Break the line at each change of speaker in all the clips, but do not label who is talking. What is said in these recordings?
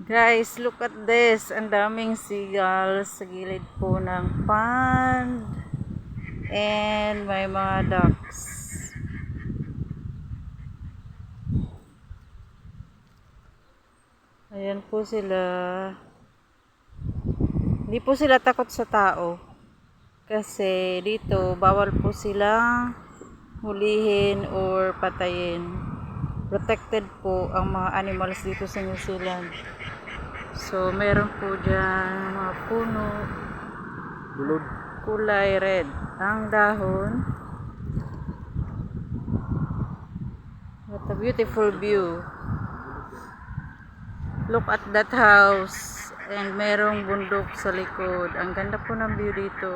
Guys, look at this. Ang daming seagulls sa gilid po ng pond. And may mga ducks. Ayan po sila. Hindi po sila takot sa tao. Kasi dito, bawal po silang hulihin or patayin. Protected po ang mga animals dito sa New Zealand. So, meron po dyan mga puno.
Bulod.
Kulay red ang dahon. What a beautiful view. Look at that house. And merong bundok sa likod. Ang ganda po ng view dito.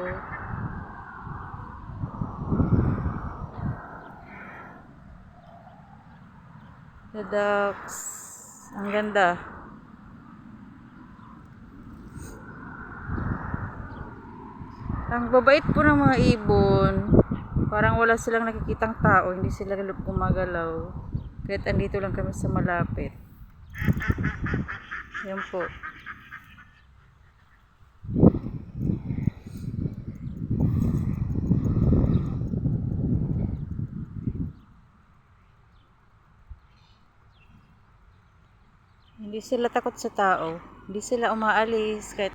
The ducks. Ang ganda. Ang babait po ng mga ibon. Parang wala silang nakikitang tao. Hindi sila gumagalaw. Kahit andito lang kami sa malapit. Yan po. Hindi sila takot sa tao. Hindi sila umaalis kahit